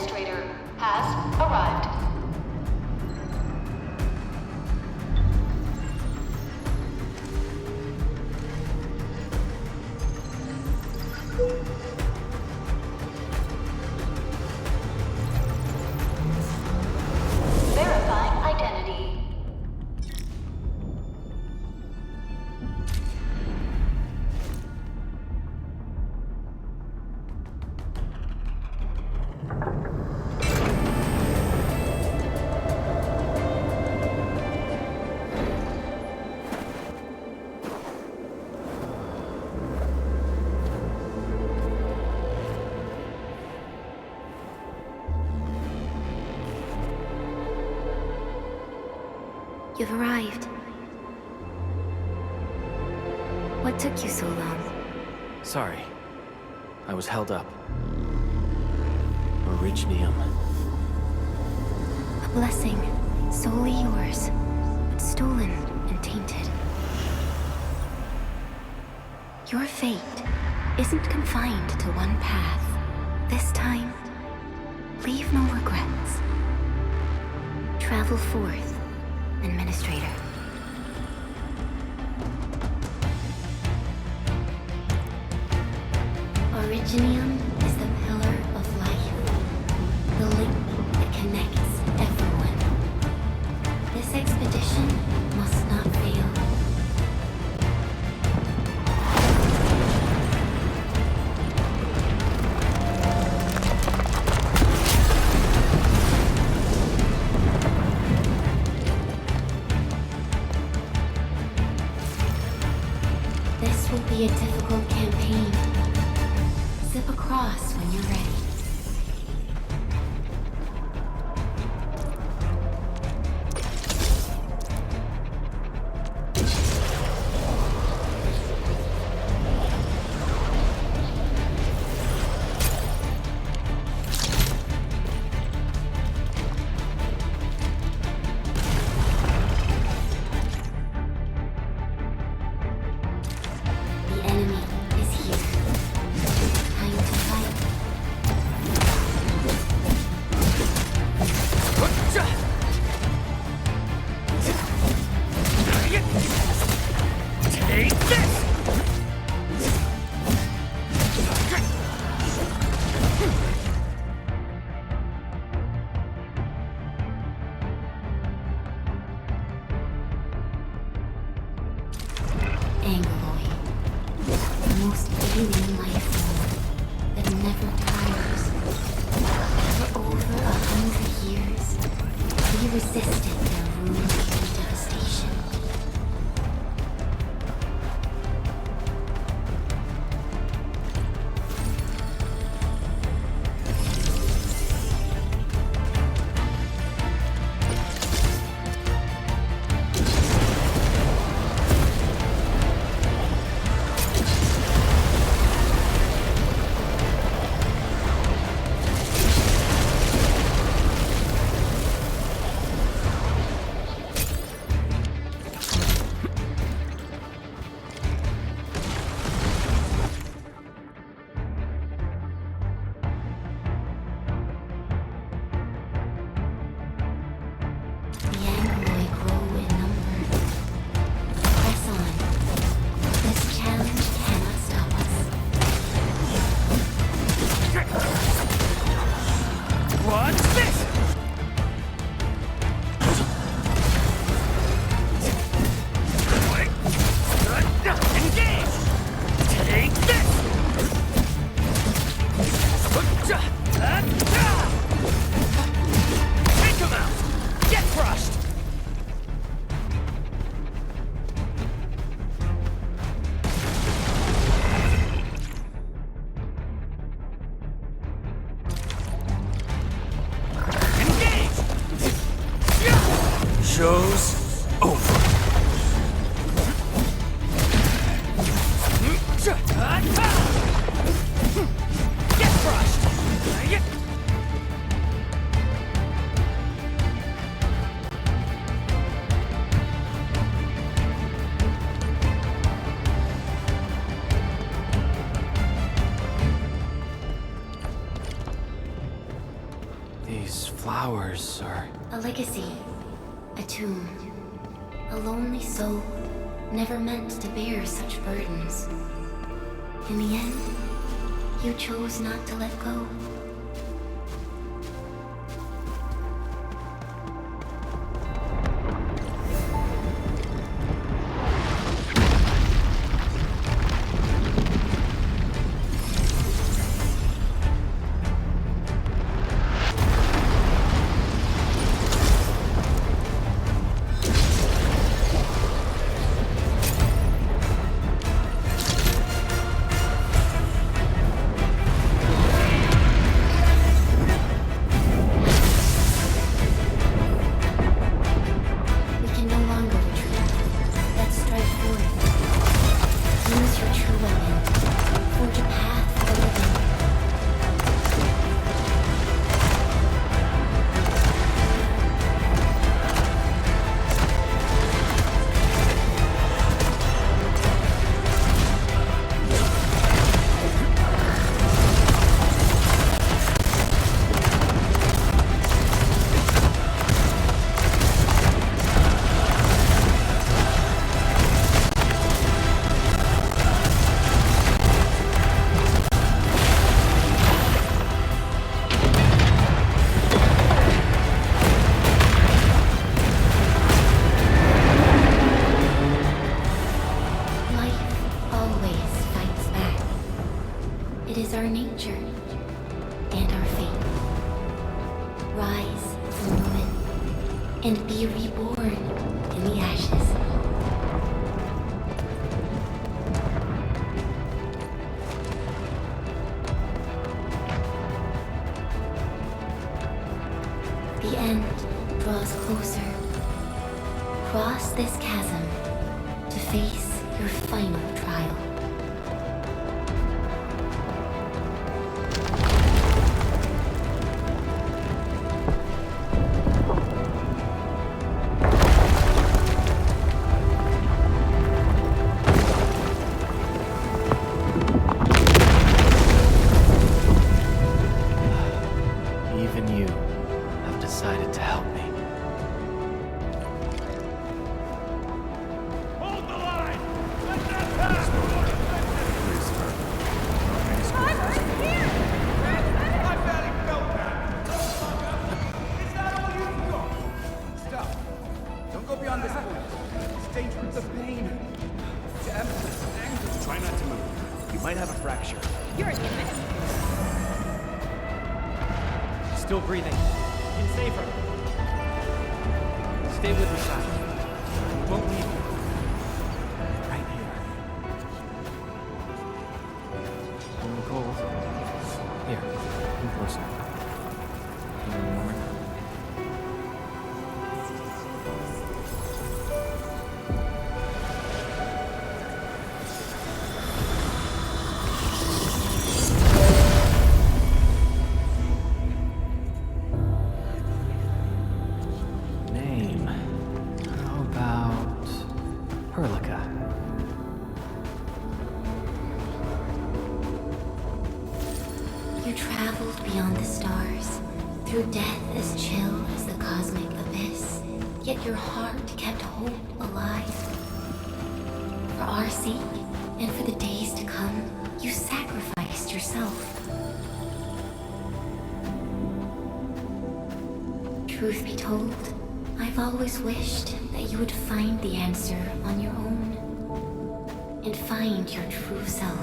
administrator has arrived. Verifying identity. You've arrived. What took you so long? Sorry. I was held up. Originium. A blessing, solely yours, but stolen and tainted. Your fate isn't confined to one path. This time, leave no regrets. Travel forth, Administrator. Originium is the pillar of life, the link that connects everyone. This expedition must not fail. This will be a difficult campaign. Zip across when you're ready. The enemy is here. Time to fight. Take this! Angloid, the most alien life form that never tires. For over 100 years, we resisted their rule and devastation. The Angloid grow in number. Press on. This challenge cannot stop us. What's this? Engage! Take this! Take him out! Get crushed! Engage! Show's over. Get crushed! These flowers are... A legacy. A tomb. A lonely soul, never meant to bear such burdens. In the end, you chose not to let go. Our nature and our fate. Rise from ruin and be reborn in the ashes. The end draws closer. Cross this chasm to face your final trial. Still breathing. You can save her. Stay with me, Sasha. We won't leave you. Right here. A little cold. Here, come closer. A little warmer. You traveled beyond the stars, through death as chill as the cosmic abyss, yet your heart kept hope alive. For our sake, and for the days to come, you sacrificed yourself. Truth be told, I've always wished that you would find the answer on your own, and find your true self.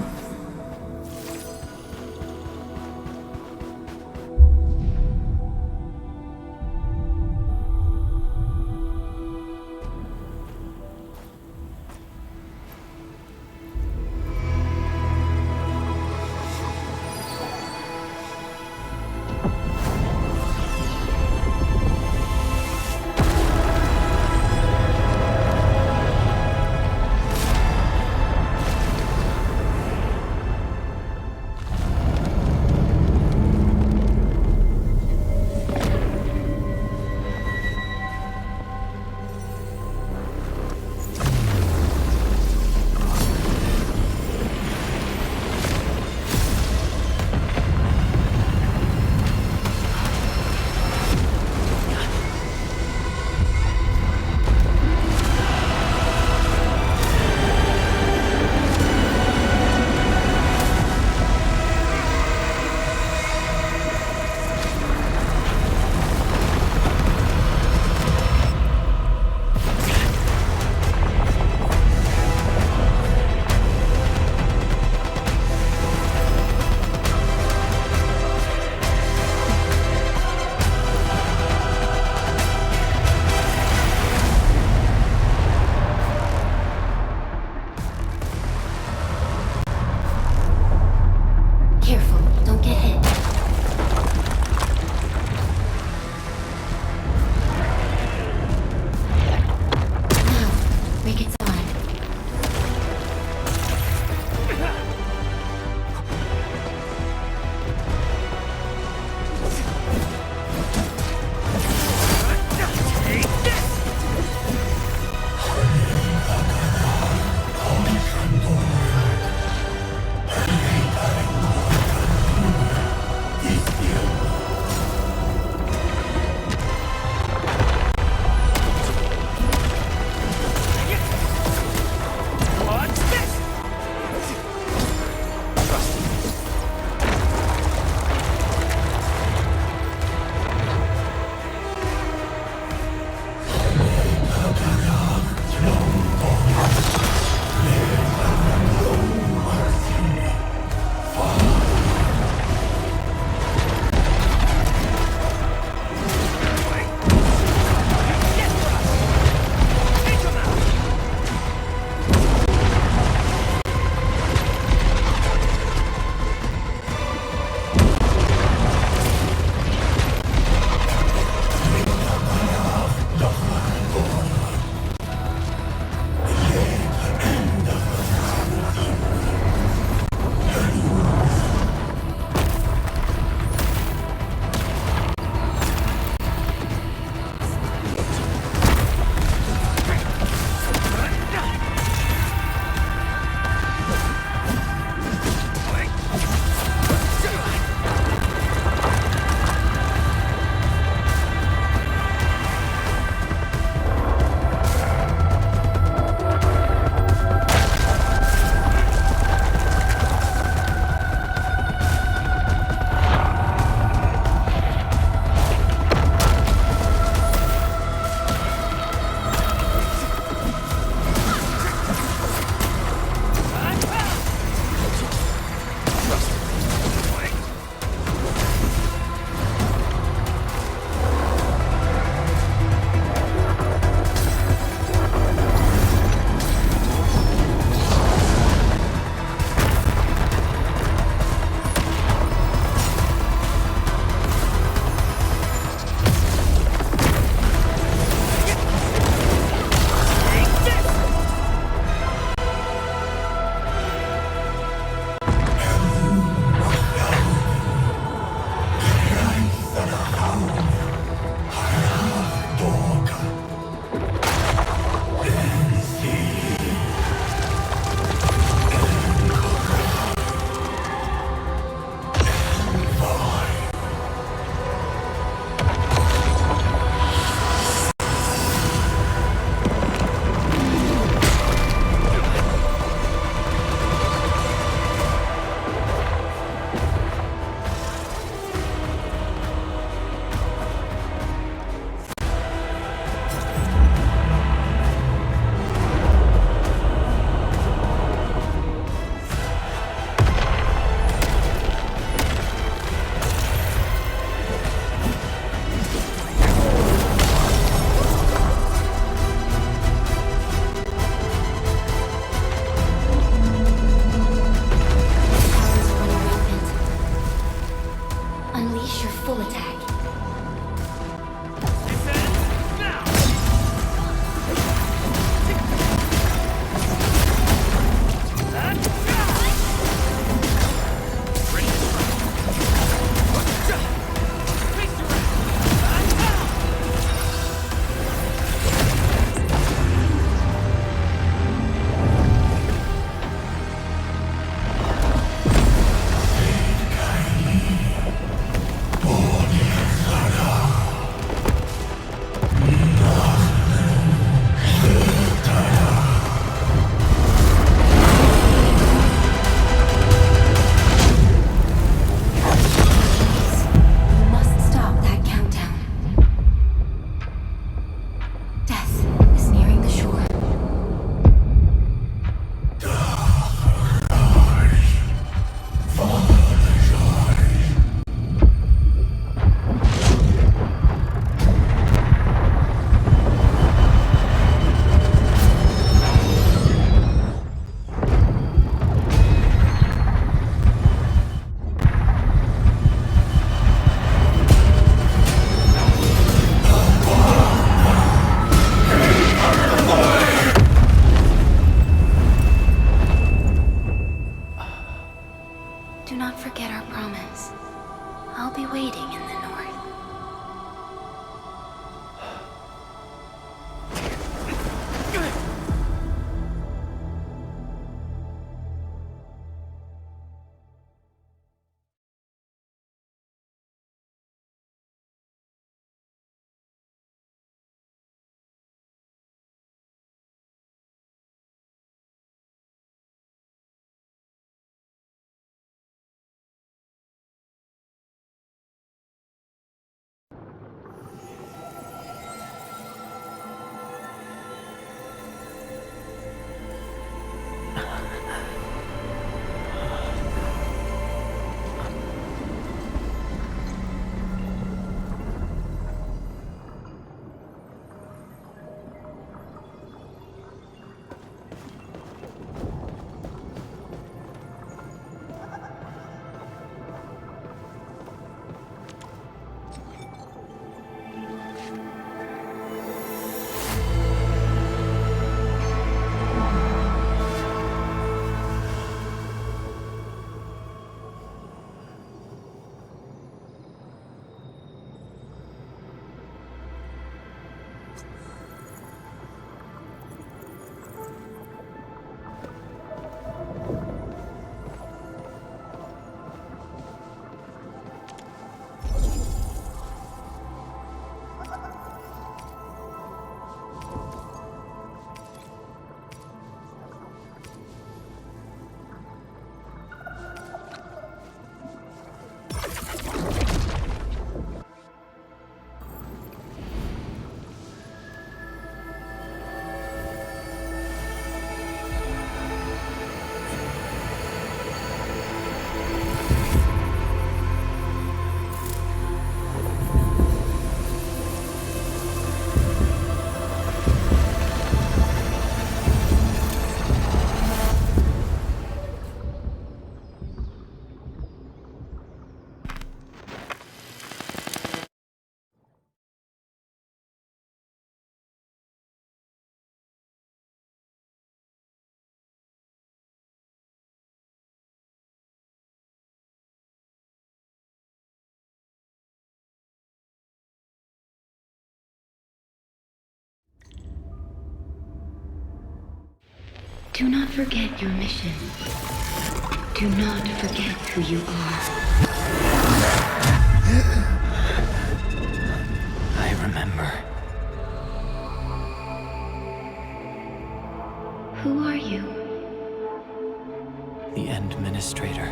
Do not forget your mission. Do not forget who you are. I remember. Who are you? The Administrator.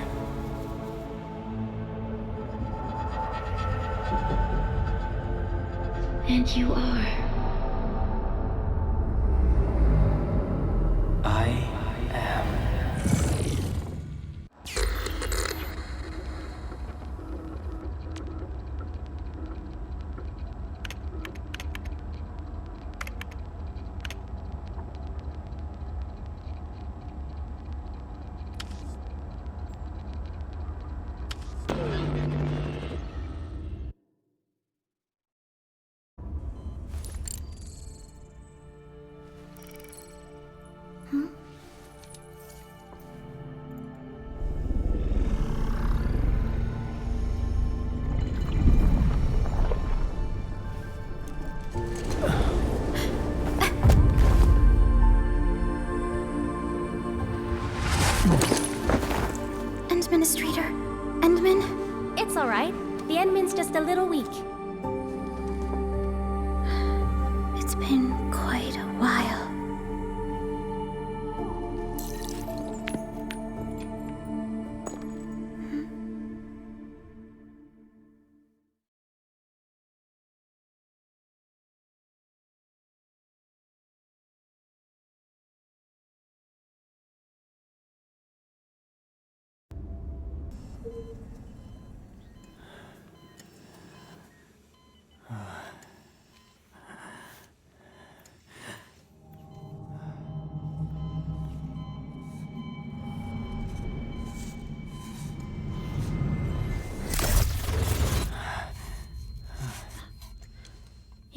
And you are. I am. Administrator, Endman? It's all right. The Endman's just a little weak. It's been quite a while.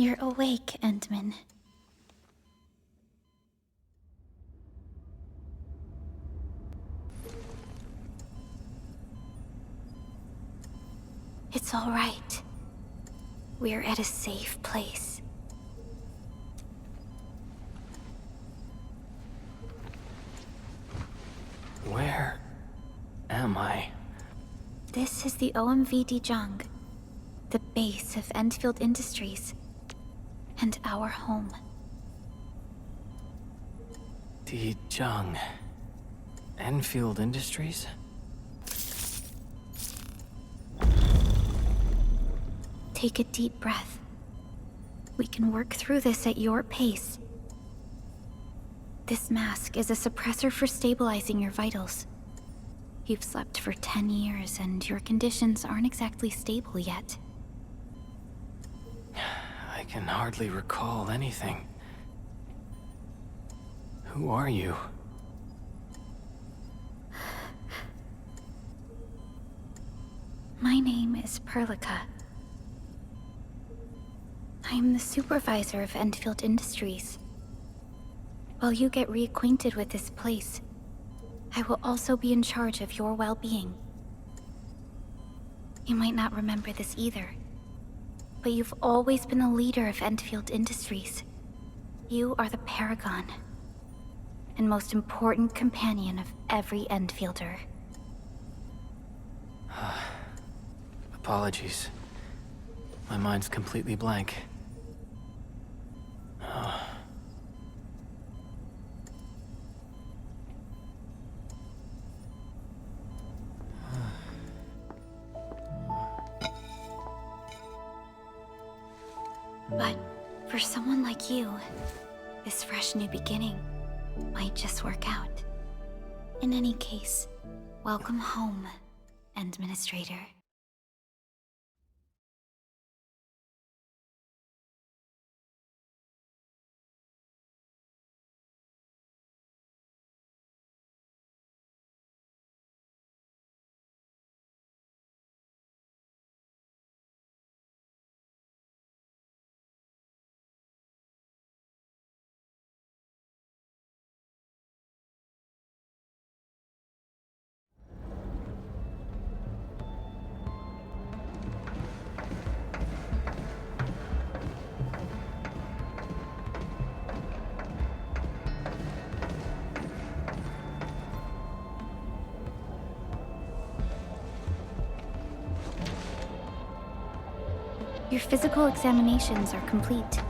You're awake, Endman. It's all right. We're at a safe place. Where am I? This is the OMV Dijong, the base of Endfield Industries, and our home. Dijong. Enfield Industries? Take a deep breath. We can work through this at your pace. This mask is a suppressor for stabilizing your vitals. You've slept for 10 years, and your conditions aren't exactly stable yet. I can hardly recall anything. Who are you? My name is Perlica. I'm the supervisor of Endfield Industries. While you get reacquainted with this place, I will also be in charge of your well-being. You might not remember this either, but you've always been the leader of Endfield Industries. You are the paragon, and most important companion of every Endfielder. Apologies. My mind's completely blank. But for someone like you, this fresh new beginning might just work out. In any case, welcome home, Administrator. Your physical examinations are complete.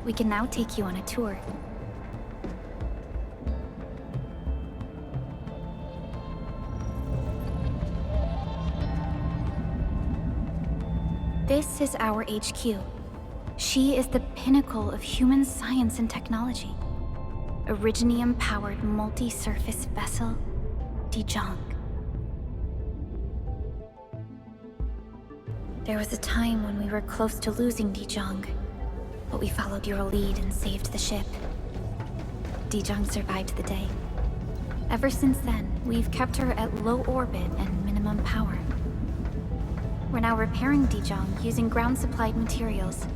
We can now take you on a tour. This is our HQ. She is the pinnacle of human science and technology. Originium-powered multi-surface vessel, Dijong. There was a time when we were close to losing Dijong, but we followed your lead and saved the ship. Dijong survived the day. Ever since then, we've kept her at low orbit and minimum power. We're now repairing Dijong using ground-supplied materials.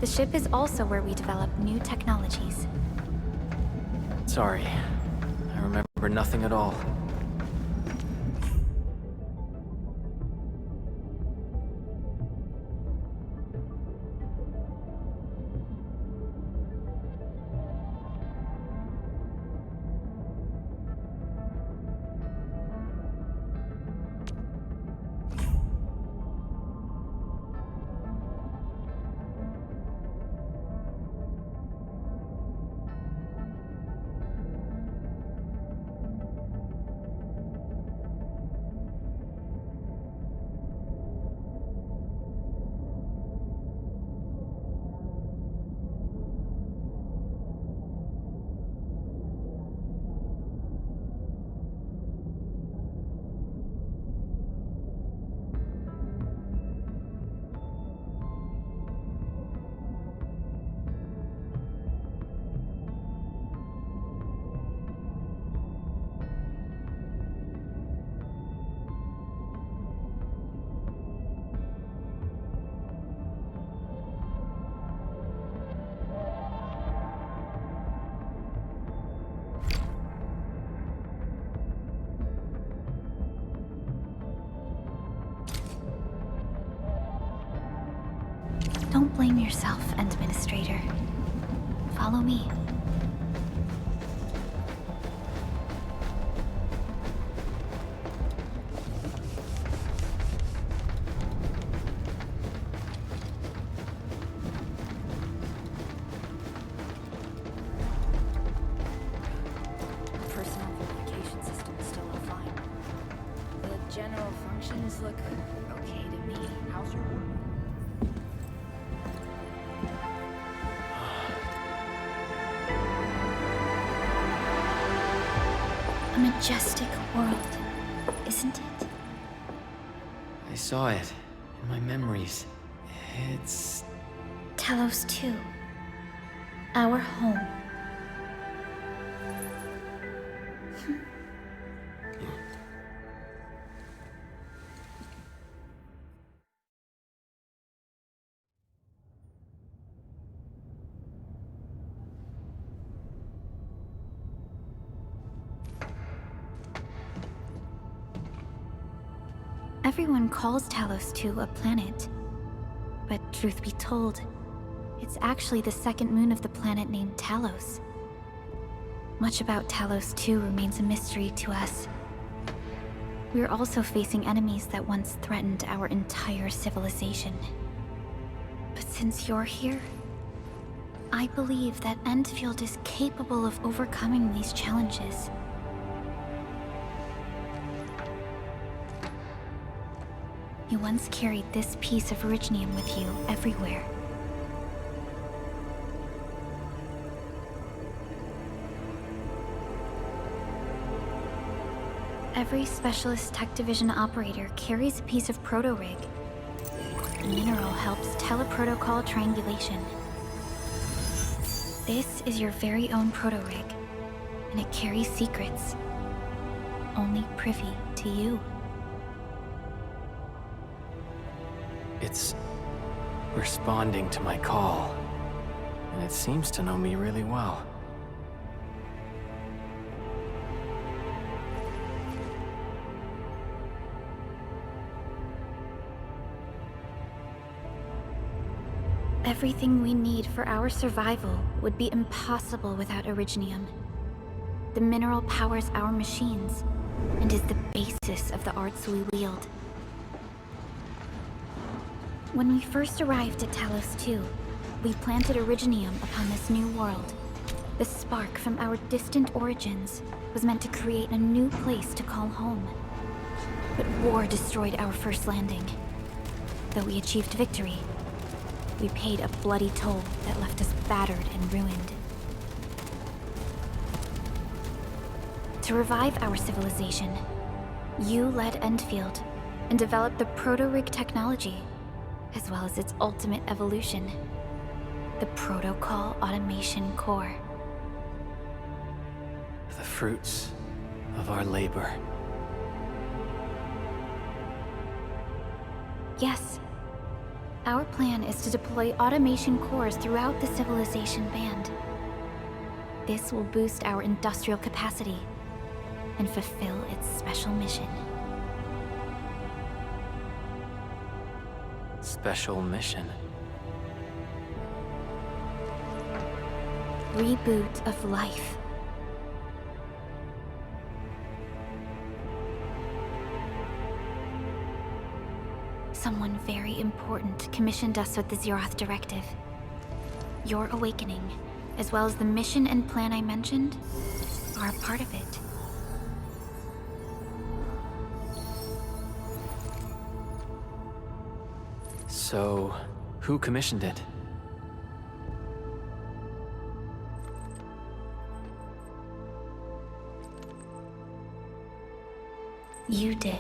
The ship is also where we develop new technologies. Sorry. I remember nothing at all. Don't blame yourself, Administrator. Follow me. Personal verification system is still offline. The general functions look okay to me. How's your work? A majestic world, isn't it? I saw it in my memories. It's... Talos 2. Our home. Everyone calls Talos 2 a planet. But truth be told, it's actually the second moon of the planet named Talos. Much about Talos 2 remains a mystery to us. We're also facing enemies that once threatened our entire civilization. But since you're here, I believe that Endfield is capable of overcoming these challenges. You once carried this piece of Originium with you everywhere. Every Specialist Tech Division operator carries a piece of proto-rig. The mineral helps teleprotocol triangulation. This is your very own proto-rig, and it carries secrets. Only privy to you. It's responding to my call. And it seems to know me really well. Everything we need for our survival would be impossible without Originium. The mineral powers our machines, and is the basis of the arts we wield. When we first arrived at Talos 2, we planted Originium upon this new world. The spark from our distant origins was meant to create a new place to call home. But war destroyed our first landing. Though we achieved victory, we paid a bloody toll that left us battered and ruined. To revive our civilization, you led Endfield and developed the proto-rig technology, as well as its ultimate evolution, the Protocol Automation Core. The fruits of our labor. Yes. Our plan is to deploy automation cores throughout the civilization band. This will boost our industrial capacity and fulfill its special mission. Special mission. Reboot of life. Someone very important commissioned us with the Zeroth Directive. Your awakening, as well as the mission and plan I mentioned, are a part of it. So, who commissioned it? You did.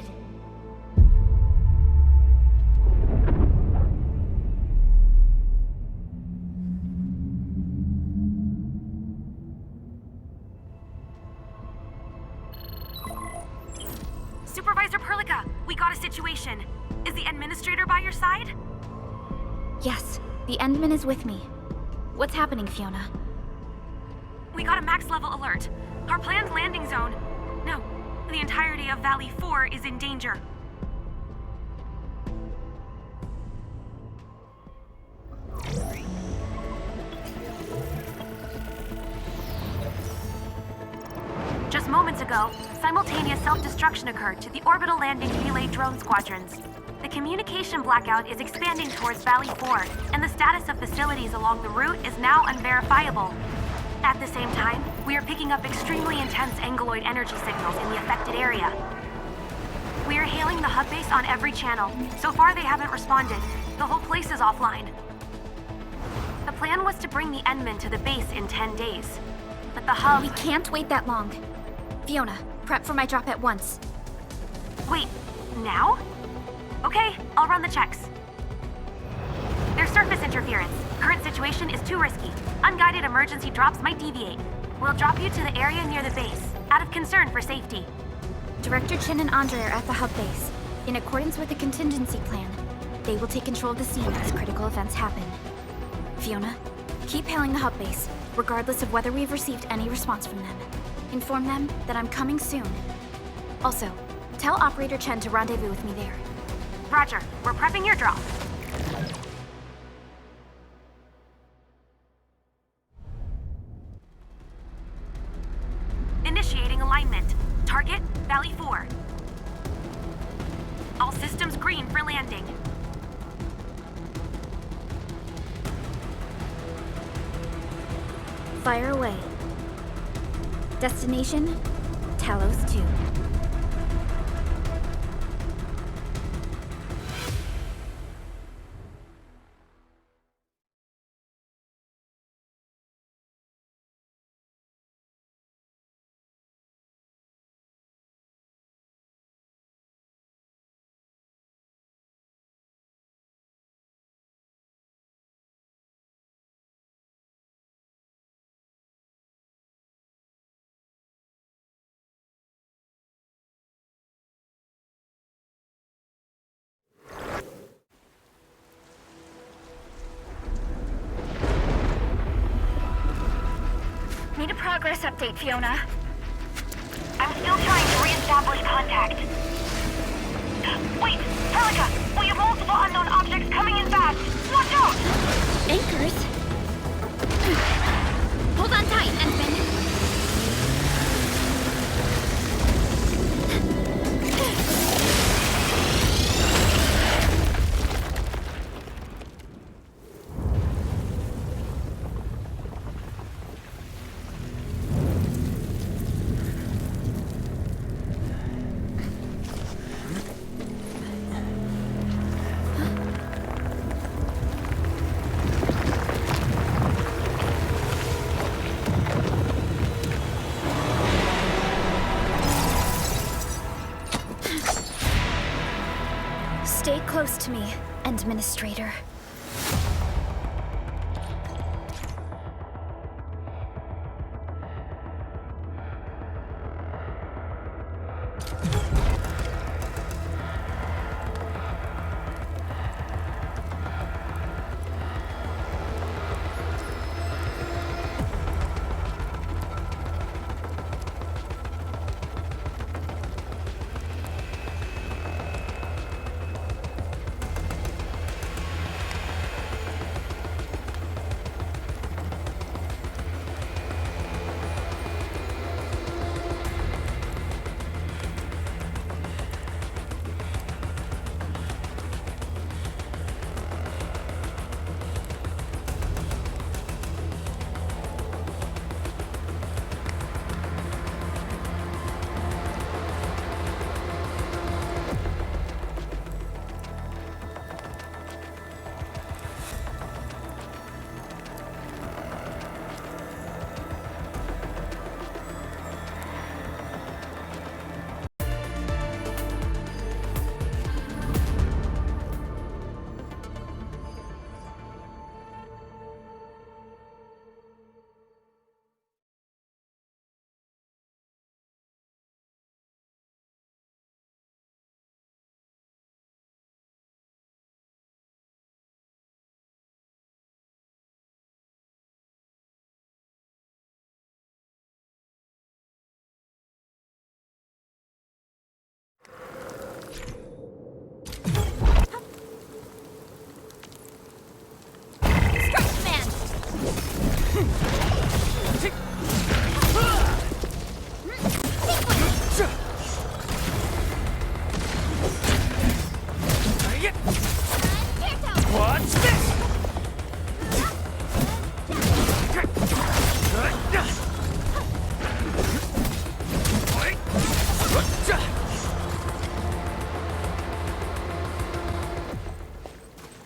Supervisor Perlica, we got a situation. Is the administrator by your side? Yes, the Endman is with me. What's happening, Fiona? We got a max level alert. Our planned landing zone... No, the entirety of Valley 4 is in danger. Just moments ago, simultaneous self-destruction occurred to the orbital landing relay drone squadrons. The communication blackout is expanding towards Valley 4, and the status of facilities along the route is now unverifiable. At the same time, we are picking up extremely intense angeloid energy signals in the affected area. We are hailing the hub base on every channel. So far, they haven't responded. The whole place is offline. The plan was to bring the Endman to the base in 10 days. But the hub... We can't wait that long. Fiona, prep for my drop at once. Wait, now? Okay, I'll run the checks. There's surface interference. Current situation is too risky. Unguided emergency drops might deviate. We'll drop you to the area near the base, out of concern for safety. Director Chin and Andre are at the hub base. In accordance with the contingency plan, they will take control of the scene as critical events happen. Fiona, keep hailing the hub base, regardless of whether we've received any response from them. Inform them that I'm coming soon. Also, tell Operator Chen to rendezvous with me there. Roger, we're prepping your drop. Initiating alignment. Target, Valley 4. All systems green for landing. Fire away. Destination, Talos 2. Need a progress update, Fiona. I'm still trying to re-establish contact. Wait, Perlica! We have multiple unknown objects coming in fast! Watch out! Anchors? Hold on tight, Endman. close to me, Administrator.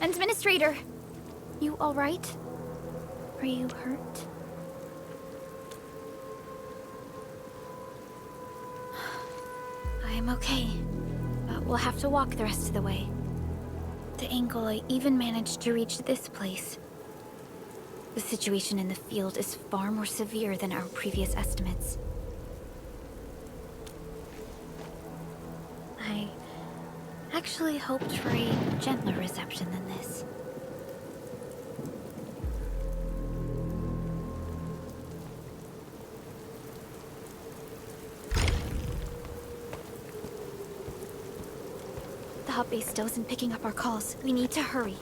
Administrator, you all right? Are you hurt? I'm okay, but we'll have to walk the rest of the way. The angle I even managed to reach this place. The situation in the field is far more severe than our previous estimates. I actually hoped for a gentler reception than this. The hub base still isn't picking up our calls. We need to hurry.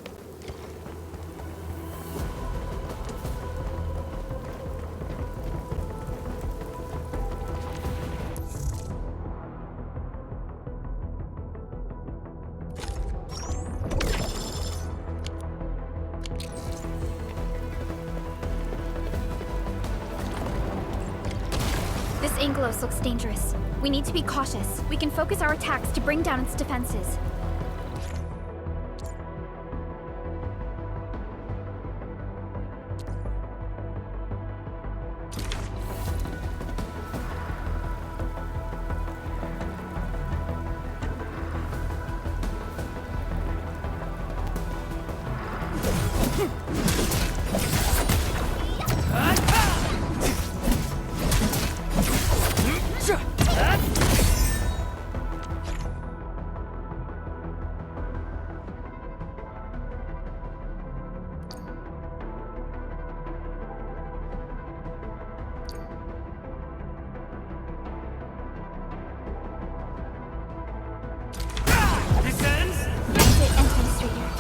This Anglos looks dangerous. We need to be cautious. We can focus our attacks to bring down its defenses.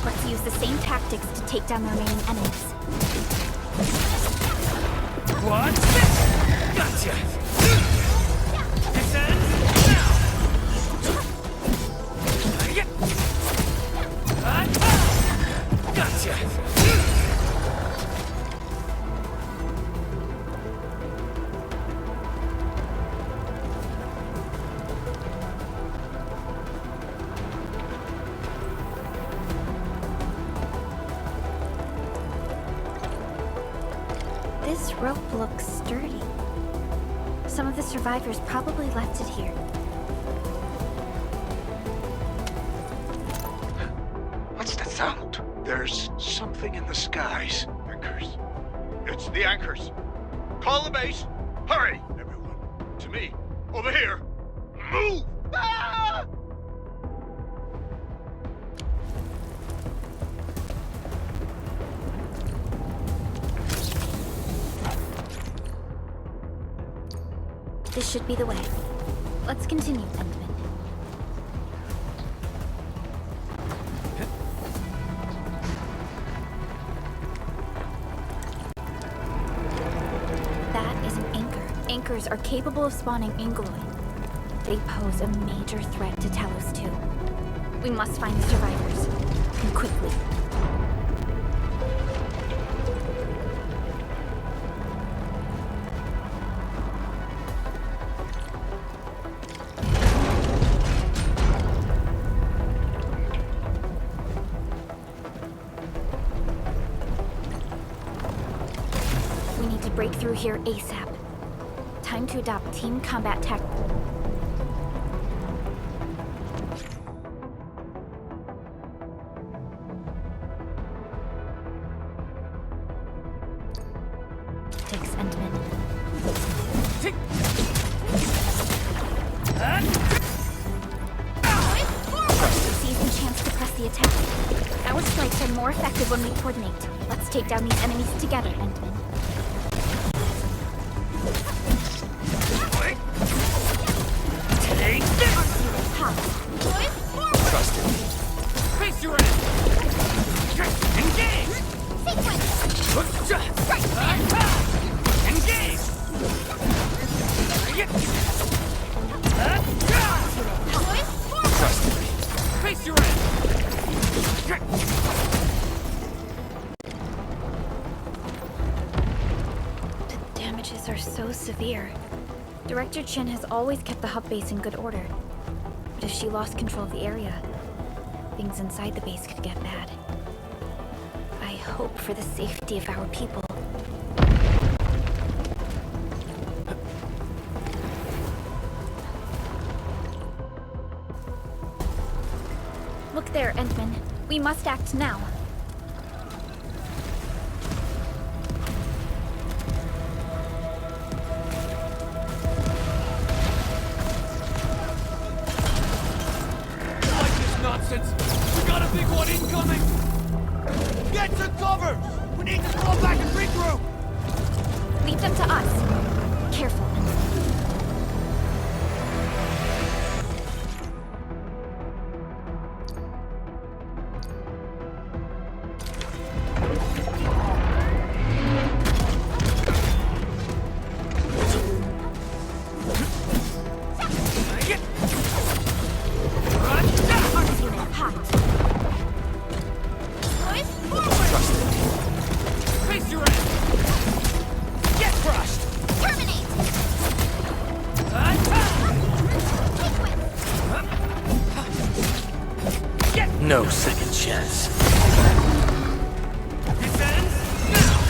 Let's use the same tactics to take down the remaining enemies. What? Gotcha! This ends now! Gotcha! This rope looks sturdy. Some of the survivors probably left it here. There's something in the skies. Anchors. It's the anchors. Call the base. Hurry, everyone. To me. Over here. Move! Ah! This should be the way. Let's continue, Endman. That is an anchor. Anchors are capable of spawning Angeloid. They pose a major threat to Talos 2. We must find the survivors. And quickly. We need to break through here ASAP. Time to adopt team combat tactics. Endman. Seize the chance to press the attack. Our strikes are more effective when we coordinate. Let's take down these enemies together, Endman. Take this! Trust in me. Face your end! Engage! Right, man. Engage! Trust in me. Face your end! The damages are so severe. Director Chen has always kept the hub base in good order. But if she lost control of the area, things inside the base could get bad. I hope for the safety of our people. Look there, Endman. We must act now. Nonsense! We got a big one incoming! Get to cover! We need to fall back and regroup! Leave them to us. Careful, Endman. No second chance. This ends now!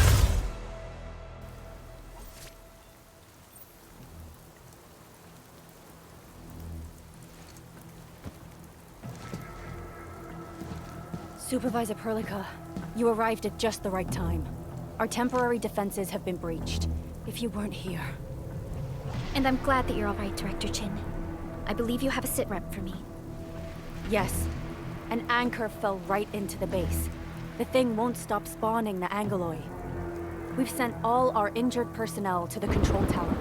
Supervisor Perlica, you arrived at just the right time. Our temporary defenses have been breached. If you weren't here... And I'm glad that you're all right, Director Chin. I believe you have a sit rep for me. Yes. An anchor fell right into the base. The thing won't stop spawning the Angeloi. We've sent all our injured personnel to the control tower.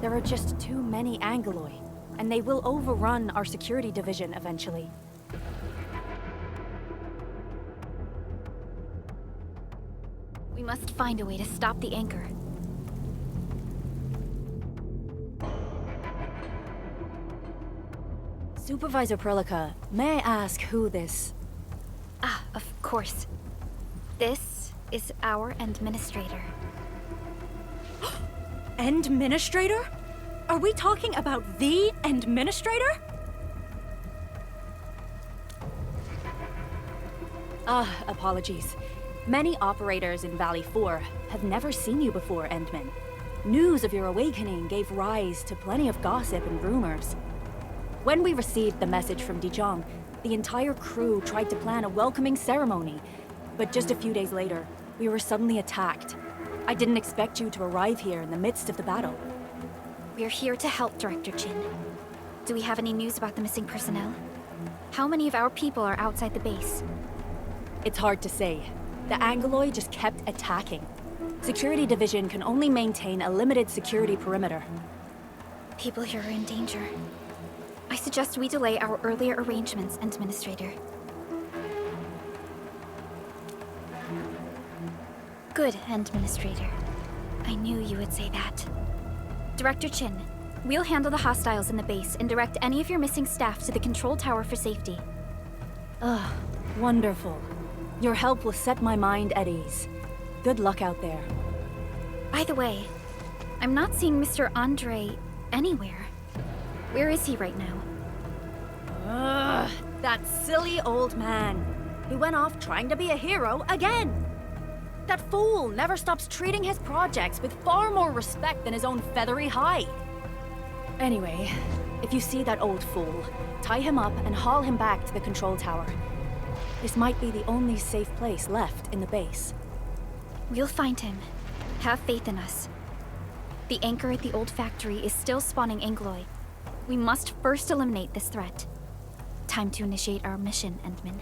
There are just too many Angeloi, and they will overrun our security division eventually. We must find a way to stop the anchor. Supervisor Perlica, may I ask who this... Ah, of course. This is our administrator. Administrator? Are we talking about the administrator? Apologies. Many operators in Valley 4 have never seen you before, Endman. News of your awakening gave rise to plenty of gossip and rumors. When we received the message from Dijon, the entire crew tried to plan a welcoming ceremony, But just a few days later, we were suddenly attacked. I didn't expect you to arrive here in the midst of the battle. We're here to help, Director Chin. Do we have any news about the missing personnel? How many of our people are outside the base? It's hard to say. The Angoloi just kept attacking. Security Division can only maintain a limited security perimeter. People here are in danger. I suggest we delay our earlier arrangements, Administrator. Good, Administrator. I knew you would say that. Director Chin, we'll handle the hostiles in the base and direct any of your missing staff to the control tower for safety. Ugh, wonderful. Your help will set my mind at ease. Good luck out there. By the way, I'm not seeing Mr. Andre anywhere. Where is he right now? Ugh, that silly old man. He went off trying to be a hero again. That fool never stops treating his projects with far more respect than his own feathery hide. Anyway, if you see that old fool, tie him up and haul him back to the control tower. This might be the only safe place left in the base. We'll find him. Have faith in us. The anchor at the old factory is still spawning Angoloi. We must first eliminate this threat. Time to initiate our mission, Endman.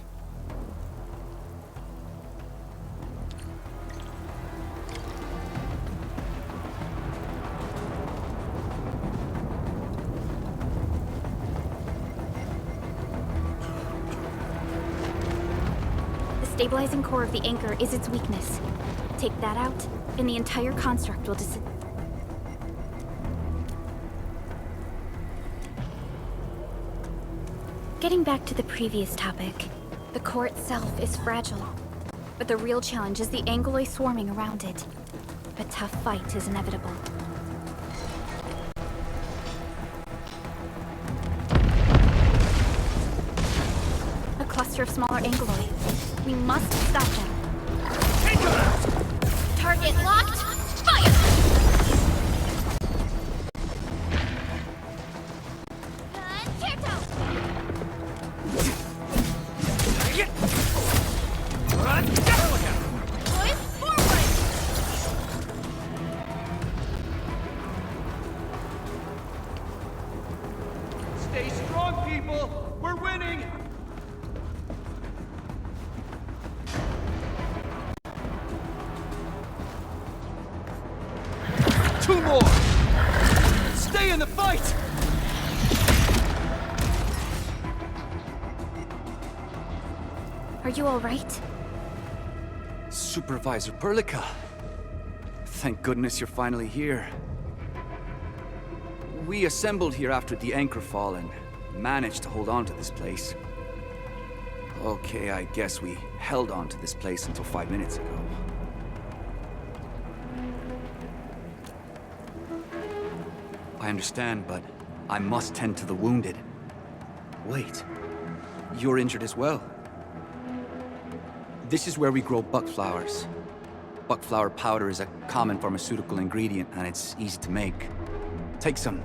The stabilizing core of the anchor is its weakness. Take that out, and the entire construct will Getting back to the previous topic, the core itself is fragile, but the real challenge is the Angoloi swarming around it. A tough fight is inevitable. A cluster of smaller Angoloi. We must stop them. Target locked! Fire! Stay strong, people! We're winning! Two more! Stay in the fight! Are you all right? Supervisor Perlica. Thank goodness you're finally here. We assembled here after the anchor fall and managed to hold on to this place. Okay, I guess we held on to this place until 5 minutes ago. I understand, but I must tend to the wounded. Wait, you're injured as well. This is where we grow buckflowers. Buckflower powder is a common pharmaceutical ingredient, and it's easy to make. Take some.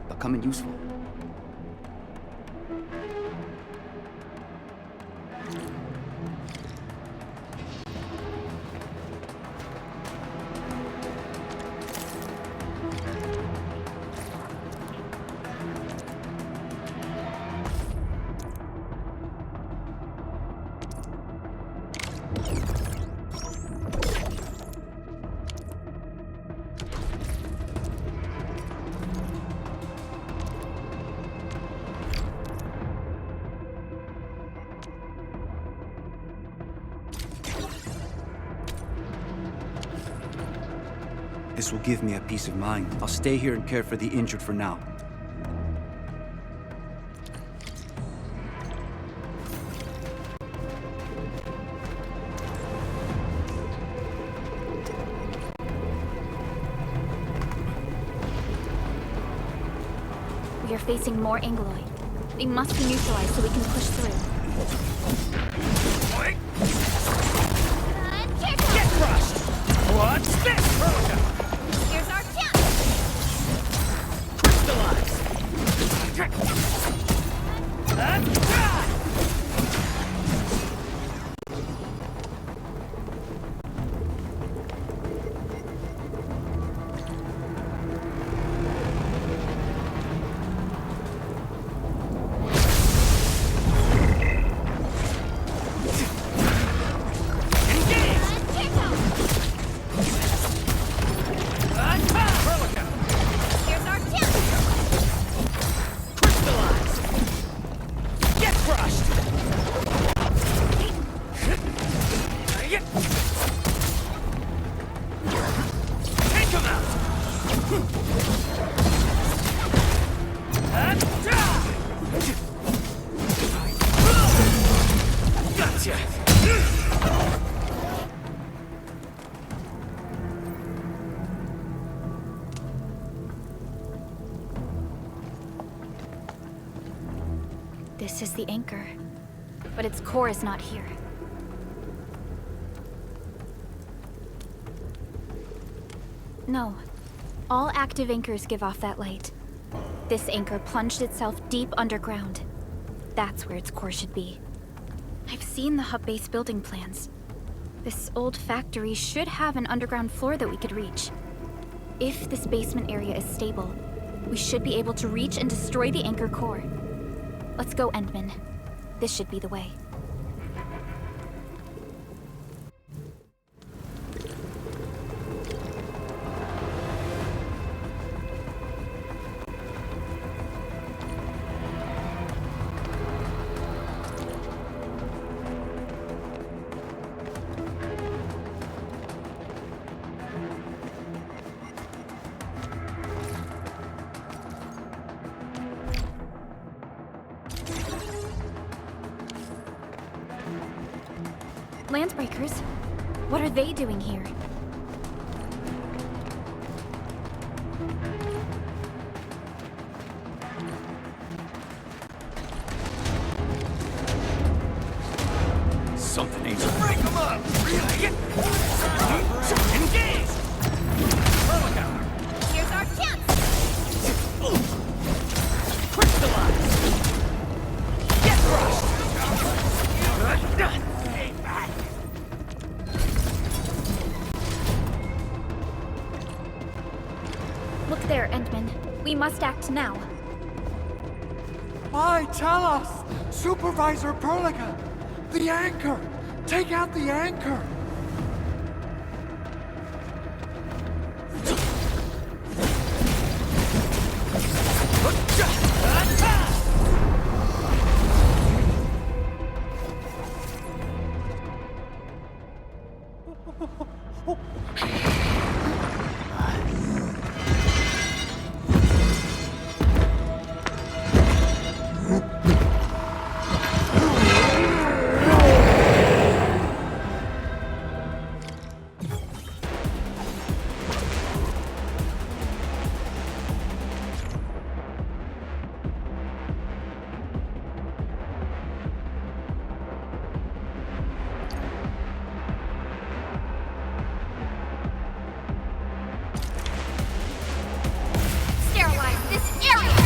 They'll come in useful. This will give me a peace of mind. I'll stay here and care for the injured for now. We are facing more Angoloi. They must be neutralized so we can push through. Get crushed! What's this? Here's our chance! Crystallize! This is the anchor, but its core is not here. No. All active anchors give off that light. This anchor plunged itself deep underground. That's where its core should be. I've seen the hub base building plans. This old factory should have an underground floor that we could reach. If this basement area is stable, we should be able to reach and destroy the anchor core. Let's go, Endman. This should be the way. Landbreakers? What are they doing here? Something ain't Break them up! engaged! Here's our chance! Crystallize! Get crushed! Look there, Endman. We must act now. Why, tell us! Supervisor Perlica! The anchor! Take out the anchor! Sterilize this area!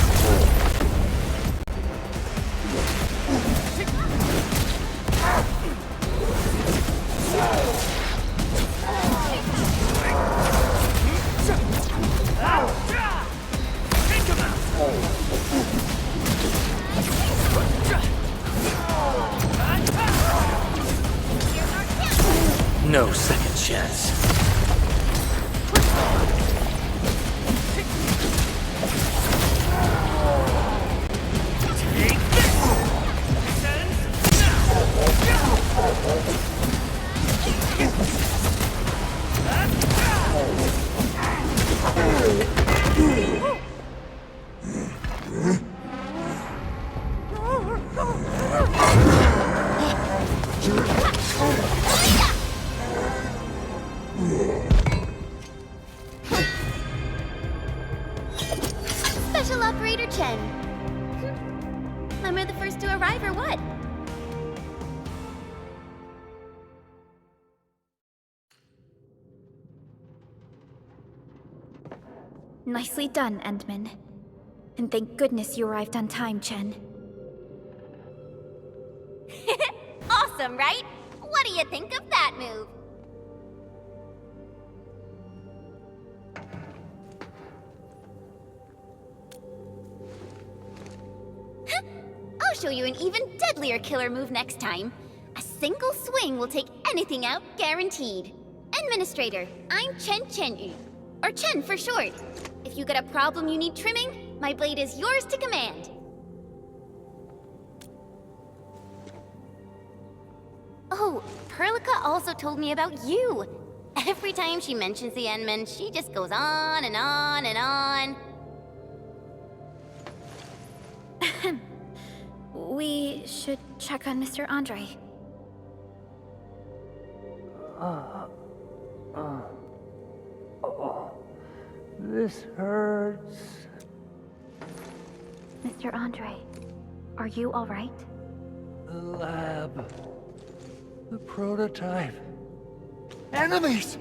No second chance. Special Operator Chen. Am I the first to arrive or what? Nicely done, Endman. And thank goodness you arrived on time, Chen. Awesome, right? What do you think of that move? I'll show you an even deadlier killer move next time. A single swing will take anything out, guaranteed. Administrator, I'm Chen Chenyu, or Chen for short. If you got a problem you need trimming, my blade is yours to command. Oh, Perlica also told me about you. Every time she mentions the Endman, she just goes on and on and on. We should check on Mr. Andre. This hurts. Mr. Andre, Are you alright? The lab. The prototype. Enemies!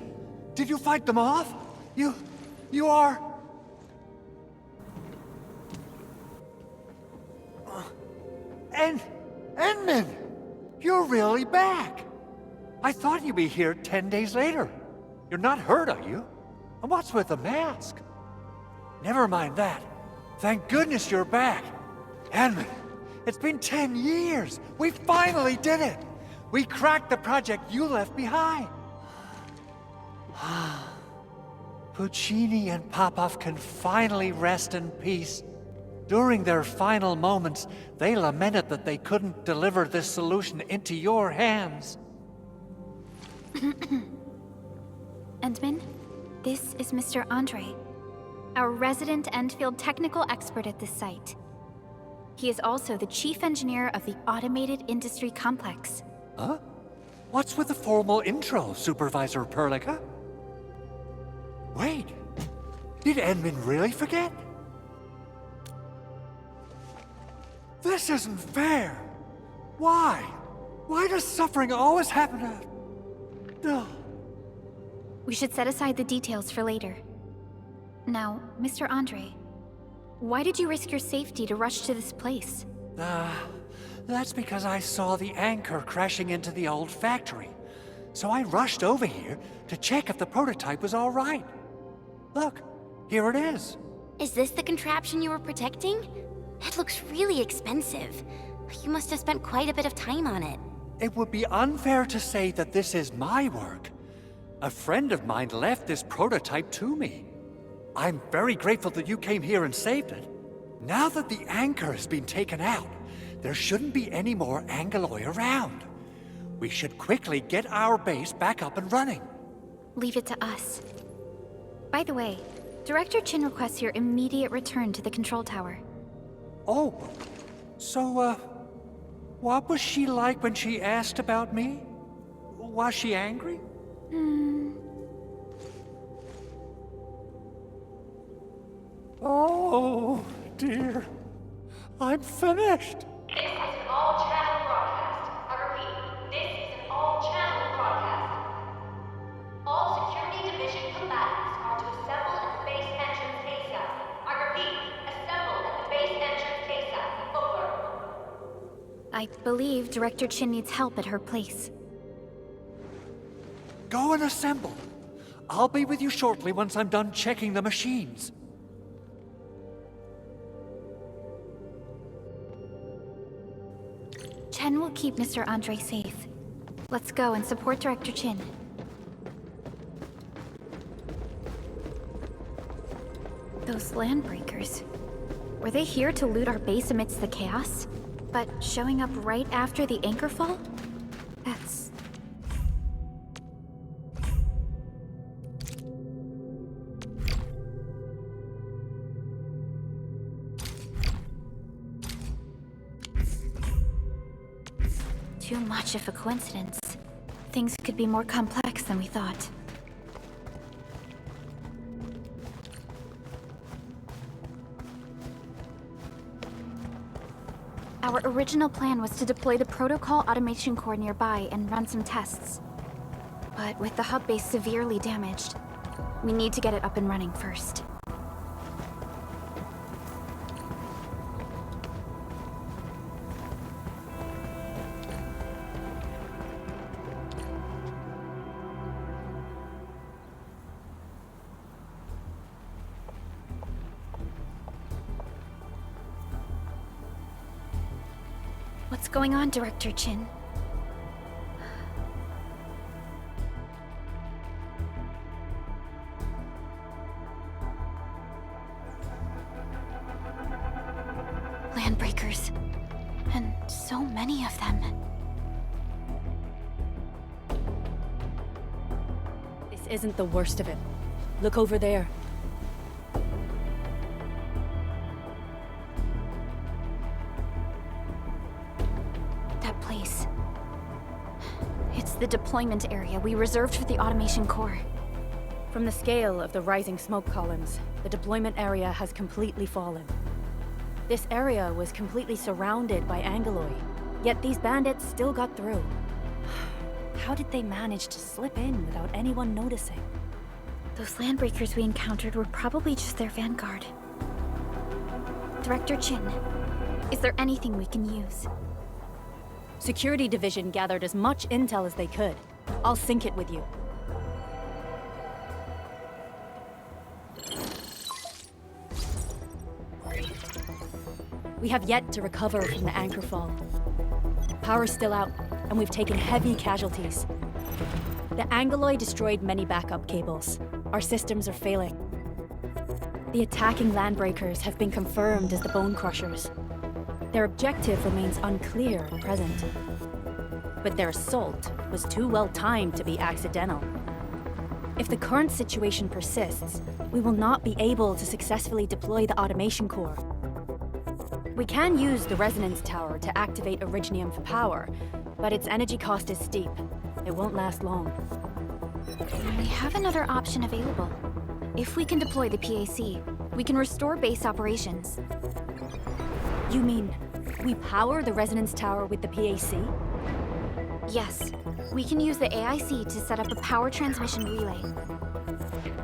Did you fight them off? You are... Enmin! You're really back! I thought you'd be here 10 days later. You're not hurt, are you? And what's with the mask? Never mind that. Thank goodness you're back. Enmin, it's been 10 years. We finally did it. We cracked the project you left behind. Puccini and Popov can finally rest in peace. During their final moments, they lamented that they couldn't deliver this solution into your hands. Endman, this is Mr. Andre, our resident Endfield technical expert at this site. He is also the chief engineer of the Automated Industry Complex. Huh? What's with the formal intro, Supervisor Perlica? Wait, did Endman really forget? This isn't fair. Why? Why does suffering always happen to... No. We should set aside the details for later. Now, Mr. Andre, why did you risk your safety to rush to this place? That's because I saw the anchor crashing into the old factory. So I rushed over here to check if the prototype was all right. Look, here it is. Is this the contraption you were protecting? It looks really expensive. You must have spent quite a bit of time on it. It would be unfair to say that this is my work. A friend of mine left this prototype to me. I'm very grateful that you came here and saved it. Now that the anchor has been taken out, there shouldn't be any more Angeloi around. We should quickly get our base back up and running. Leave it to us. By the way, Director Chin requests your immediate return to the control tower. Oh, so, what was she like when she asked about me? Was she angry? Oh, dear. I'm finished. This is an all-channel broadcast. I repeat, this is an all-channel broadcast. All security division combatants are to assemble at the base entrance ASAP. I repeat, assemble at the base entrance ASAP. Over. I believe Director Chin needs help at her place. Go and assemble. I'll be with you shortly once I'm done checking the machines. Chen will keep Mr. Andre safe. Let's go and support Director Chin. Those landbreakers. Were they here to loot our base amidst the chaos? But showing up right after the anchor fall? That's... too much of a coincidence. Things could be more complex than we thought. Our original plan was to deploy the protocol automation core nearby and run some tests. But with the hub base severely damaged, we need to get it up and running first. What's going on, Director Chin? Landbreakers. And so many of them. This isn't the worst of it. Look over there. The deployment area we reserved for the automation core. From the scale of the rising smoke columns, the deployment area has completely fallen. This area was completely surrounded by Angoloi, yet these bandits still got through. How did they manage to slip in without anyone noticing? Those landbreakers we encountered were probably just their vanguard. Director Chin, is there anything we can use? Security Division gathered as much intel as they could. I'll sync it with you. We have yet to recover from the anchor fall. Power's still out, and we've taken heavy casualties. The Angoloi destroyed many backup cables. Our systems are failing. The attacking landbreakers have been confirmed as the Bone Crushers. Their objective remains unclear at present. But their assault was too well timed to be accidental. If the current situation persists, we will not be able to successfully deploy the automation core. We can use the resonance tower to activate Originium for power, but its energy cost is steep. It won't last long. We have another option available. If we can deploy the PAC, we can restore base operations. You mean, we power the resonance tower with the PAC? Yes, we can use the AIC to set up a power transmission relay.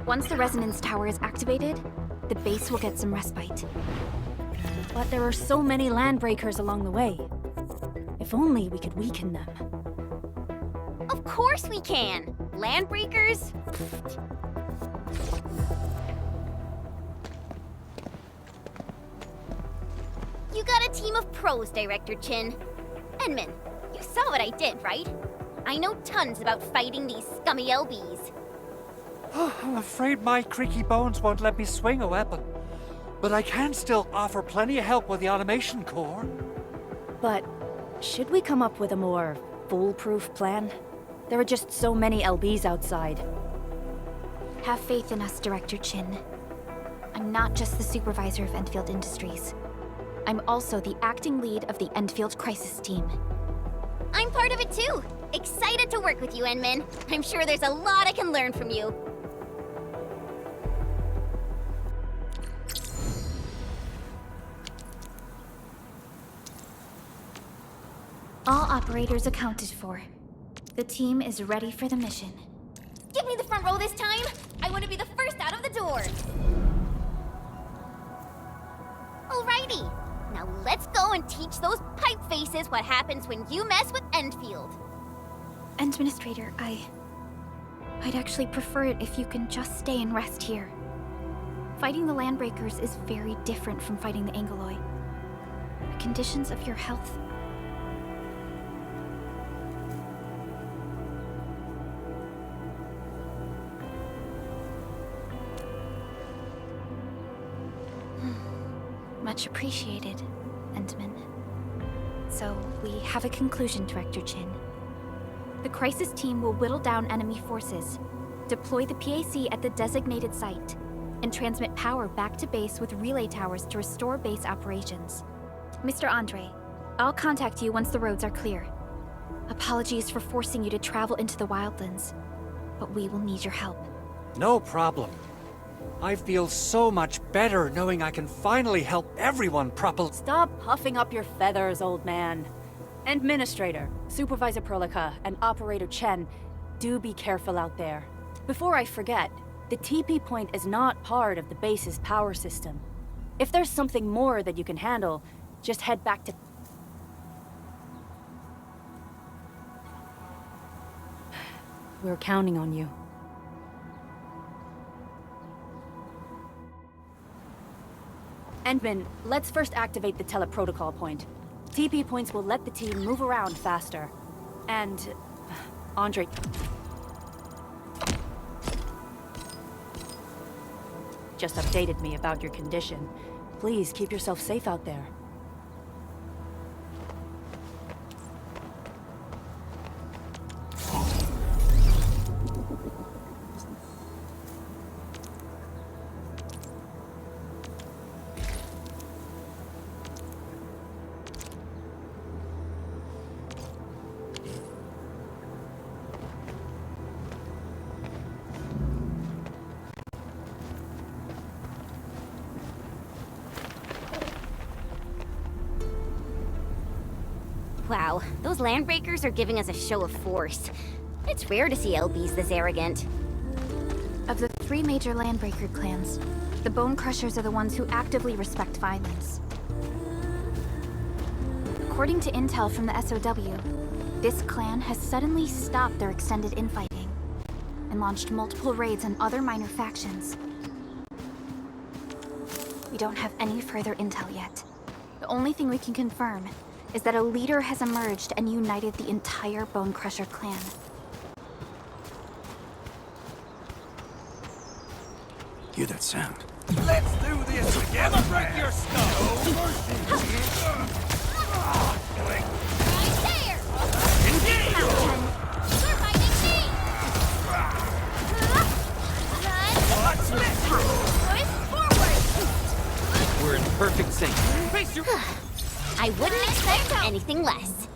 Once the resonance tower is activated, the base will get some respite. But there are so many landbreakers along the way. If only we could weaken them. Of course we can! Landbreakers? You got a team of pros, Director Chin. Enman, you saw what I did, right? I know tons about fighting these scummy LBs. I'm afraid my creaky bones won't let me swing a weapon. But I can still offer plenty of help with the automation core. But should we come up with a more foolproof plan? There are just so many LBs outside. Have faith in us, Director Chin. I'm not just the supervisor of Endfield Industries. I'm also the acting lead of the Endfield Crisis Team. I'm part of it too. Excited to work with you, Enman. I'm sure there's a lot I can learn from you. All operators accounted for. The team is ready for the mission. Give me the front row this time. I want to be the first out of the door. Alrighty. Now let's go and teach those pipe faces what happens when you mess with Endfield. Administrator, I'd actually prefer it if you can just stay and rest here. Fighting the Landbreakers is very different from fighting the Angoloi. The conditions of your health... Much appreciated, Endman. So, we have a conclusion, Director Chin. The crisis team will whittle down enemy forces, deploy the PAC at the designated site, and transmit power back to base with relay towers to restore base operations. Mr. Andre, I'll contact you once the roads are clear. Apologies for forcing you to travel into the wildlands, but we will need your help. No problem. I feel so much better knowing I can finally help everyone properly. Stop puffing up your feathers, old man. Administrator, Supervisor Perlica, and Operator Chen, do be careful out there. Before I forget, the TP point is not part of the base's power system. If there's something more that you can handle, just head back to... We're counting on you. Endman, let's first activate the teleprotocol point. TP points will let the team move around faster. And... Andre... just updated me about your condition. Please keep yourself safe out there. Wow, those landbreakers are giving us a show of force. It's rare to see LBs this arrogant. Of the 3 major landbreaker clans, the Bone Crushers are the ones who actively respect violence. According to intel from the SOW, this clan has suddenly stopped their extended infighting and launched multiple raids on other minor factions. We don't have any further intel yet. The only thing we can confirm is that a leader has emerged and united the entire Bone Crusher clan. Hear that sound? Let's do this together! Break your skull! Right there! Engage! You're fighting me! Run! Forward! We're in perfect sync. Face your... I wouldn't expect anything less.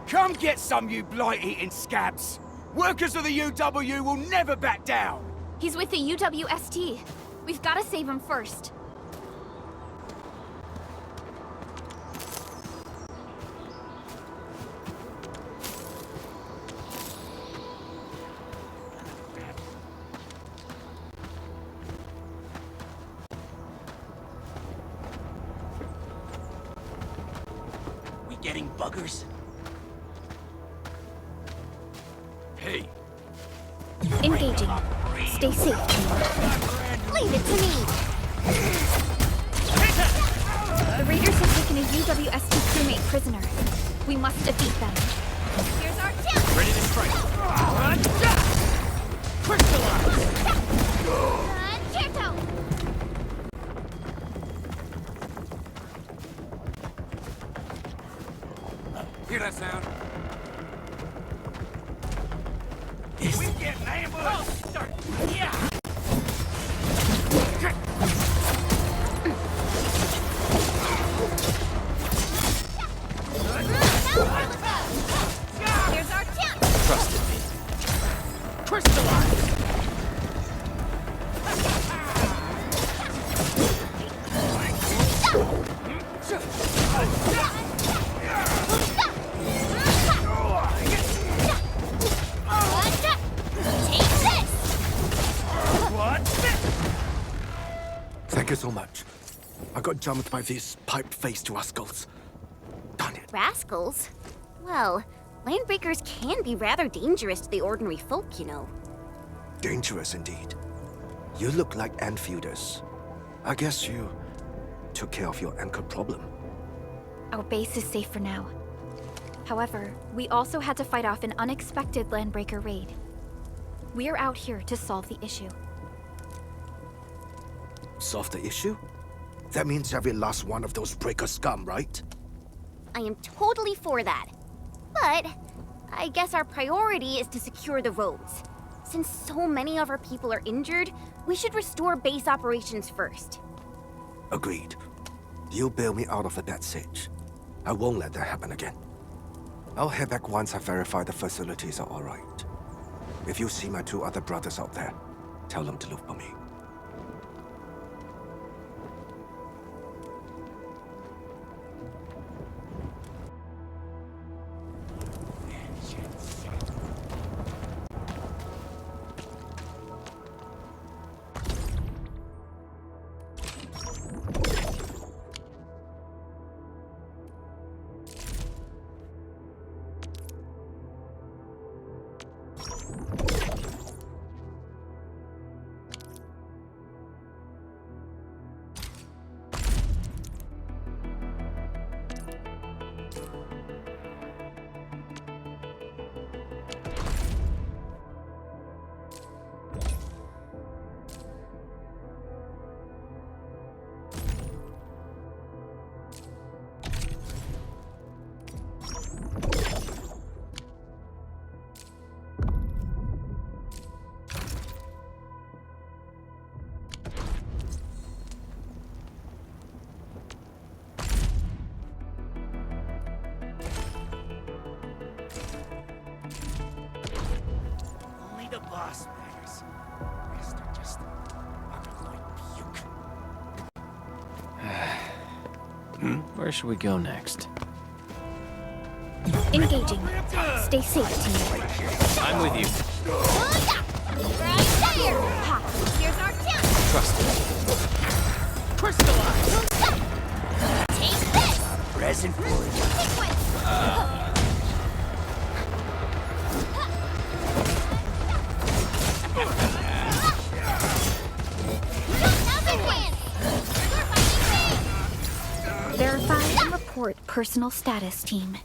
Come get some, you blight-eating scabs! Workers of the UW will never back down! He's with the UWST. We've got to save him first. We getting buggers? Hey! Engaging. Stay safe. Leave it to me! The raiders have taken a UWST crewmate prisoner. We must defeat them. Here's our chance! Ready to strike! Crystallize! Certo! Hear that sound? We get ambushed! Yeah! Here's our chance! Trusted me. Crystallize! Thank you so much. I got jumped by these pipe-faced rascals. Darn it. Rascals? Well, landbreakers can be rather dangerous to the ordinary folk, you know. Dangerous indeed. You look like Enfielders. I guess you took care of your anchor problem. Our base is safe for now. However, we also had to fight off an unexpected landbreaker raid. We're out here to solve the issue. Solve the issue? That means every last one of those breaker scum, right? I am totally for that. But I guess our priority is to secure the roads. Since so many of our people are injured, we should restore base operations first. Agreed. You bail me out of a bad sitch. I won't let that happen again. I'll head back once I verify the facilities are alright. If you see my 2 other brothers out there, tell them to look for me. Where should we go next? Engaging. Stay safe, team. I'm with you. Right there! Ha! Here's our chance! Trust me. Crystallize! Take this! Present for you. Sequence! Verify and report personal status, team.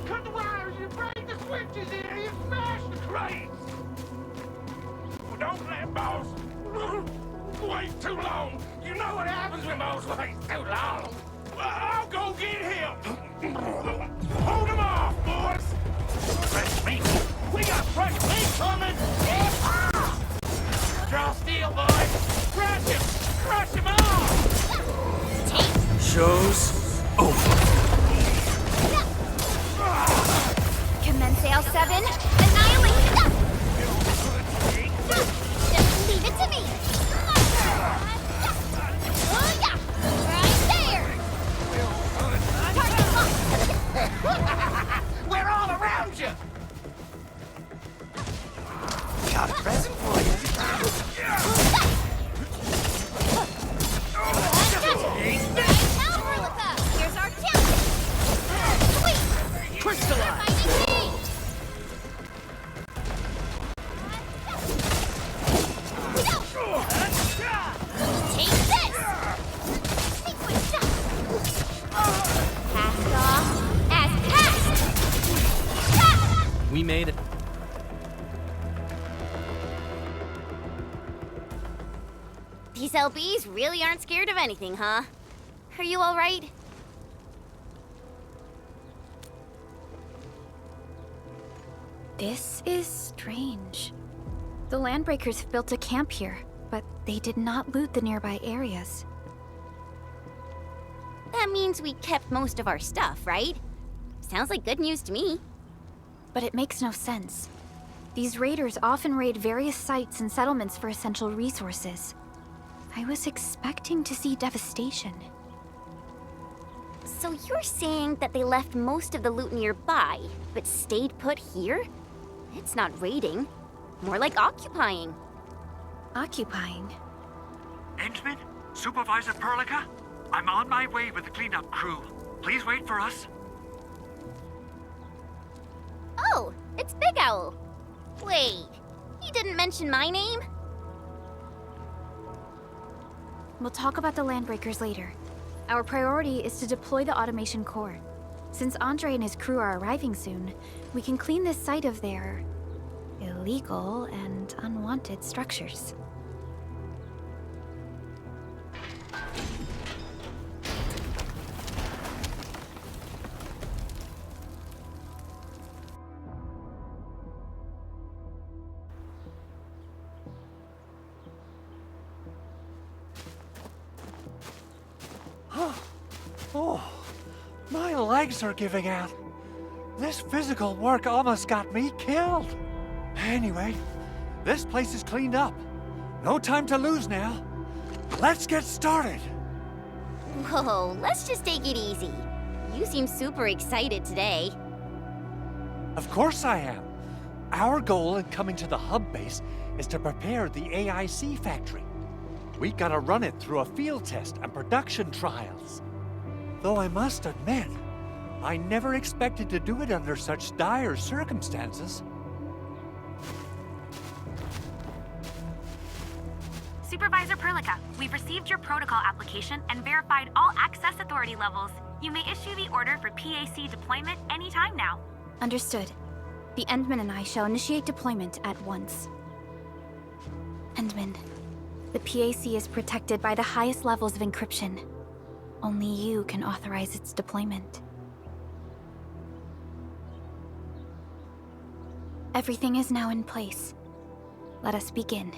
Cut the wires, you break the switches here, you smash the crates! Well, don't let boss wait too long. You know what happens when boss waits too long. I'll go get him. Hold him off, boys. Fresh meat. We got fresh meat coming. Yeah. Draw steel, boys. Crush him off. Show's over. Commence L7. Annihilate. Just leave it to me. Right there. We're all around you. Got a present for you. Here's our chance. Sweet. Crystallize. Take this! Sequence passed off as passed! We made it. These LBs really aren't scared of anything, huh? Are you alright? This is strange. The Landbreakers have built a camp here, but they did not loot the nearby areas. That means we kept most of our stuff, right? Sounds like good news to me. But it makes no sense. These raiders often raid various sites and settlements for essential resources. I was expecting to see devastation. So you're saying that they left most of the loot nearby, but stayed put here? It's not raiding. More like occupying. Occupying? Endman? Supervisor Perlica? I'm on my way with the cleanup crew. Please wait for us. Oh, it's Big Owl. Wait, he didn't mention my name? We'll talk about the Landbreakers later. Our priority is to deploy the automation core. Since Andre and his crew are arriving soon, we can clean this site of their illegal and unwanted structures. Oh, my legs are giving out. This physical work almost got me killed. Anyway, this place is cleaned up. No time to lose now. Let's get started. Whoa, let's just take it easy. You seem super excited today. Of course I am. Our goal in coming to the hub base is to prepare the AIC factory. We gotta run it through a field test and production trials. Though I must admit, I never expected to do it under such dire circumstances. Supervisor Perlica, we've received your protocol application and verified all access authority levels. You may issue the order for PAC deployment anytime now. Understood. The Endman and I shall initiate deployment at once. Endman, the PAC is protected by the highest levels of encryption. Only you can authorize its deployment. Everything is now in place. Let us begin.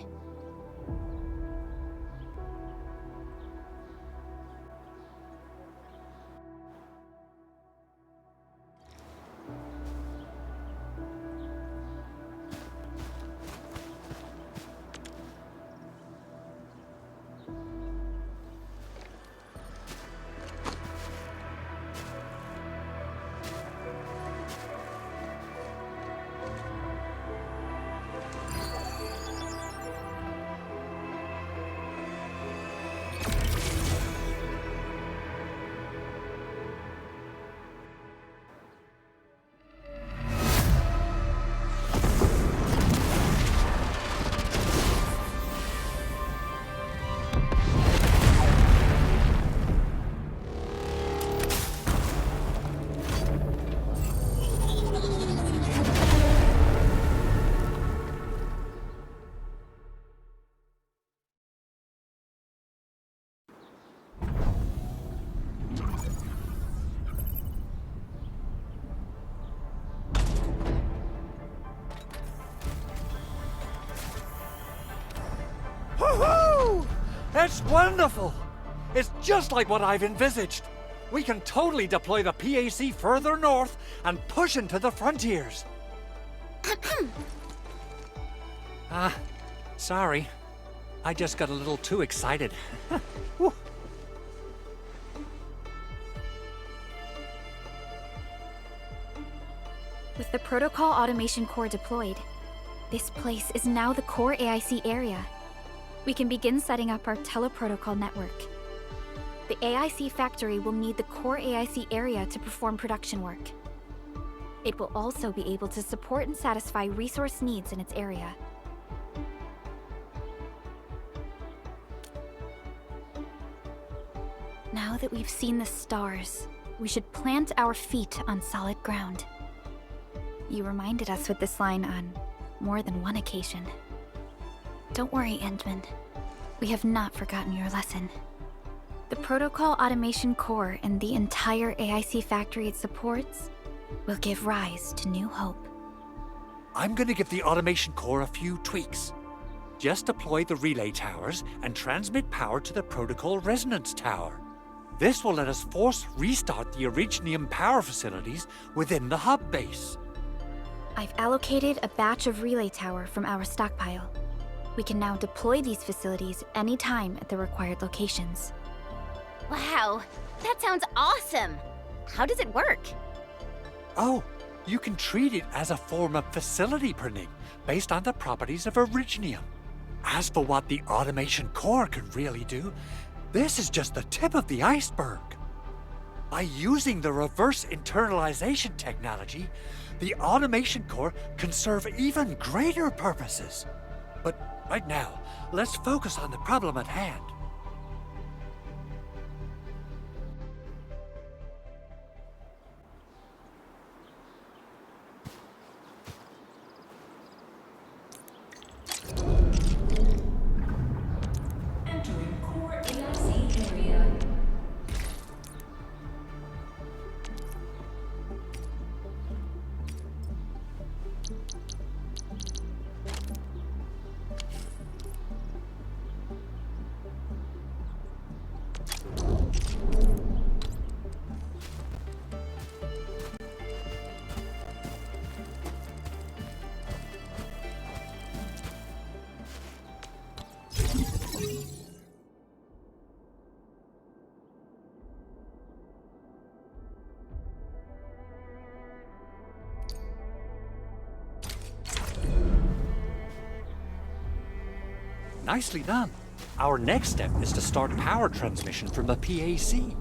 That's wonderful! It's just like what I've envisaged. We can totally deploy the PAC further north and push into the frontiers. Sorry. I just got a little too excited. Whew. With the Protocol Automation Core deployed, this place is now the core AIC area. We can begin setting up our teleprotocol network. The AIC factory will need the core AIC area to perform production work. It will also be able to support and satisfy resource needs in its area. Now that we've seen the stars, we should plant our feet on solid ground. You reminded us with this line on more than one occasion. Don't worry, Endman. We have not forgotten your lesson. The Protocol Automation Core and the entire AIC factory it supports will give rise to new hope. I'm gonna give the Automation Core a few tweaks. Just deploy the relay towers and transmit power to the Protocol Resonance Tower. This will let us force restart the Originium power facilities within the hub base. I've allocated a batch of relay tower from our stockpile. We can now deploy these facilities anytime at the required locations. Wow, that sounds awesome! How does it work? Oh, you can treat it as a form of facility printing based on the properties of Originium. As for what the Automation Core can really do, this is just the tip of the iceberg. By using the reverse internalization technology, the Automation Core can serve even greater purposes. But right now, let's focus on the problem at hand. Entering core AIC area. Nicely done. Our next step is to start power transmission from the PAC.